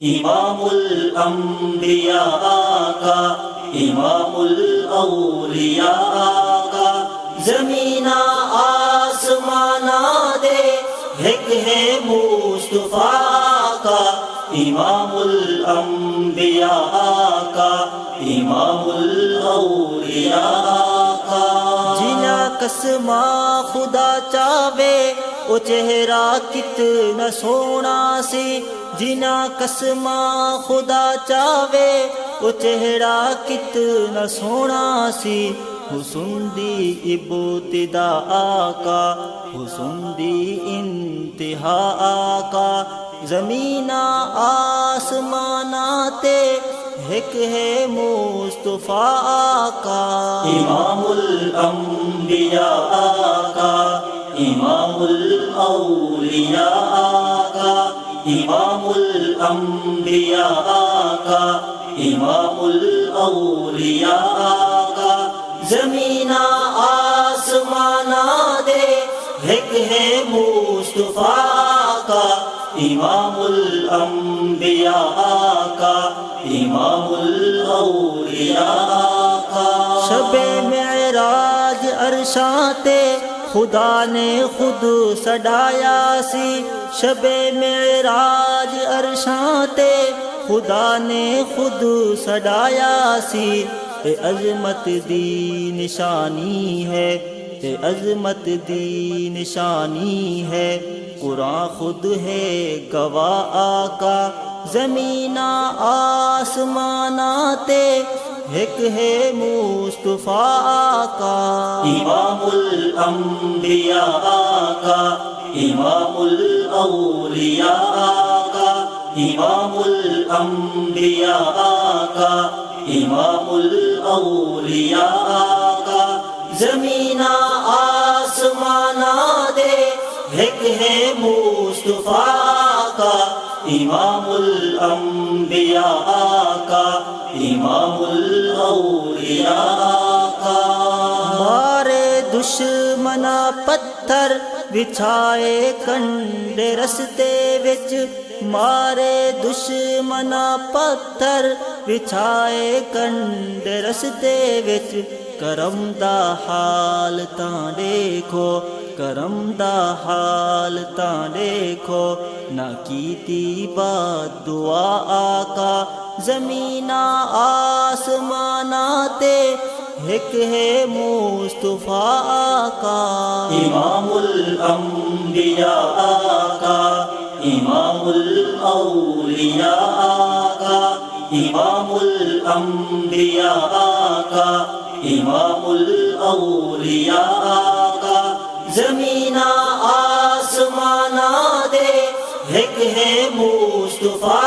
امام الانبیاء آقا، امام الاولیاء آقا، زمین آسمانہ دے ایک ہے مصطفیٰ آقا، امام الانبیاء آقا، امام الاولیاء آقا۔ جنا قسمہ خدا چاہے او چہرہ کتنا سونا سی، جنا قسمہ خدا چاہے او چہرہ کتنا سونا سی، حسن دی ابتدا آقا، حسن دی انتہا آقا، زمین آسمانہ تے ایک ہے مصطفیٰ آقا، امام الانبیاء آقا، امام الاولیاء آقا، امام الانبیاء آقا، امام الاولیاء آقا، زمین آسمانہ دے ایک ہے مصطفیٰ آقا، امام الانبیاء آقا، امام الاولیاء آقا۔ شب معراج عرشاں تے خدا نے خود سڈایا سی، شب معراج عرشاں تے خدا نے خود سڈایا سی، اے عظمت دی نشانی ہے، اے عظمت دی نشانی ہے، قرآن خود ہے گواہ آقا، زمین آسمانہ تے ایک ہے مصطفیٰ آقا، امام الانبیاء آقا، امام الاولیاء آقا، امام الانبیاء آقا، امام الاولیاء آقا، زمین آسمانہ دے ایک ہے مصطفیٰ آقا، امام الانبیاء آقا، امام الاولیاء آقا۔ مارے دشمنا پتھر بچھائے کنڈے رستے وچ، مارے دشمنا پتھر بچھائے کنڈے رستے وچ، کرم دا حال تاں دیکھو، کرم دا حال تاں دیکھو، نہ کیتی بد دعا آقا، زمین آسمانہ تے ایک ہے مصطفیٰ آقا، امام الانبیاء آقا، امام الاولیاء آقا، امام الانبیاء آقا، امام الاولیاء آقا، زمین آسمانہ دے ایک ہے مصطفیٰ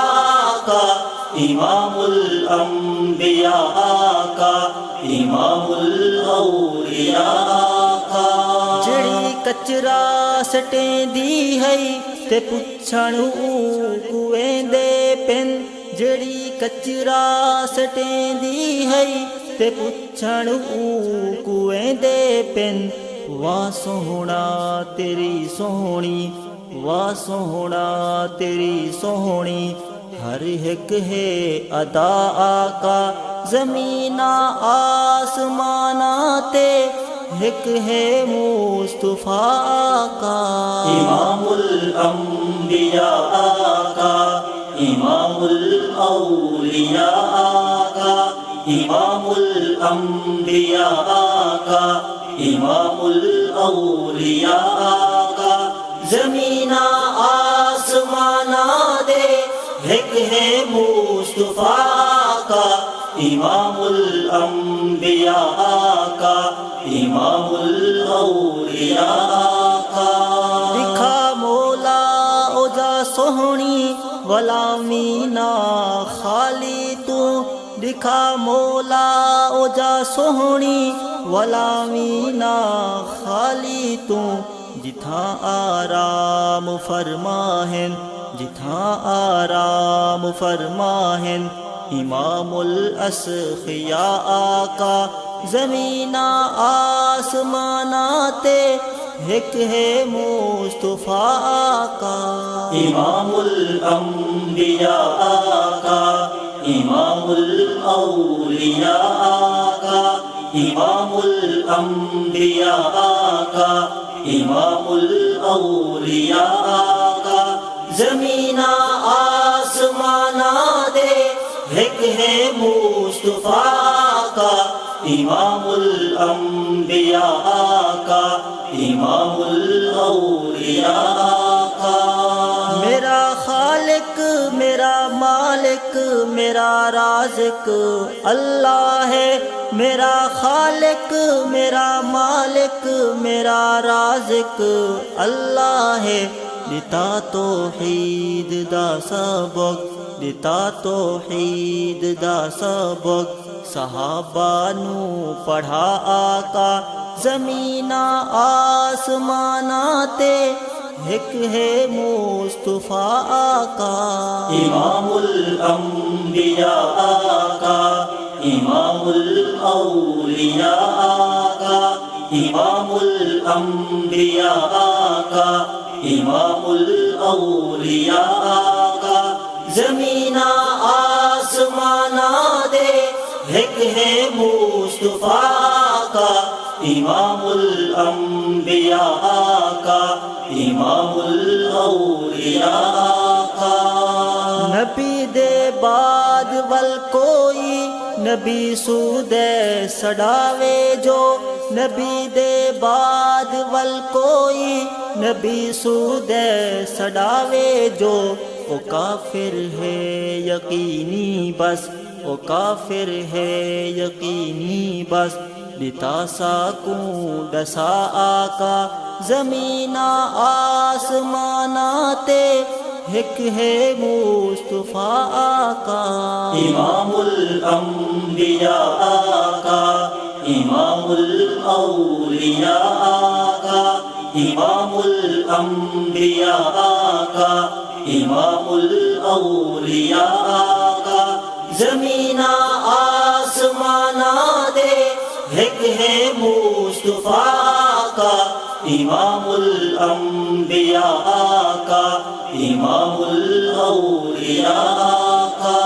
آقا، امام الانبیاء آقا، امام الاولیاء آقا۔ جڑی کچرا سٹیں دی ہے تے پچھن کوئیں دے پن، جڑی کچرا سٹیں دی ہے تے پچھن کوئیں دے پن، واہ سوہنا تیری سوہنی، واہ سوہنا تیری سوہنی، ہر ایک ہے ادا آقا، زمین آسمانہ تے ایک ہے مصطفیٰ آقا، امام الانبیاء آقا، امام الاولیاء آقا، امام الانبیاء آقا، امام الاولیاء آقا، زمین آسمانہ دے ایک ہے مصطفیٰ آقا، امام الانبیاء آقا، امام الاولیاء آقا۔ دکھا مولا او جا سوہنی غلامی نہ خالی تو، دکھا مولا او جا سوہنی غلامی نہ خالی تو، جتھاں آرام فرماہن، جتھاں آرام فرماہن، امام الاسخیاء آقا، زمین آسمانہ تے ایک ہے مصطفیٰ آقا، امام الانبیاء امام الاولیاء آقا امام الانبیاء آقا امام الاولیاء آقا زمین آسمان دے ایک ہے مصطفیٰ آقا امام الانبیاء آقا امام الاولیاء آقا میرا خالق میرا مالک میرا رازق اللہ ہے میرا خالق میرا مالک میرا رازق اللہ ہے دتا توحید دا سبق دتا توحید دا سبق صحابہ نو پڑھا آقا زمین آسمان تے ایک ہے مصطفیٰ آقا امام الانبیاء آقا امام الاولیاء آقا امام الانبیاء آقا امام الاولیاء آقا زمین آسمان دے ایک ہے مصطفیٰ آقا امام الانبیاء آقا امام الاولیاء آقا نبی دے بعد ول کوئی نبی سودے سڑاوے جو نبی دے بعد ول کوئی نبی سودے سڑاوے جو وہ کافر ہے یقینی بس وہ کافر ہے یقینی بس دتا ساکوں ڈسا آقا زمین آسمان تے ایک ہے مصطفیٰ آقا امام الانبیاء آقا امام الاولیاء آقا امام الانبیاء آقا امام الاولیاء آقا زمین آسمان دے ایک ہے مصطفیٰ آقا امام الانبیاء آقا امام الاولیاء آقا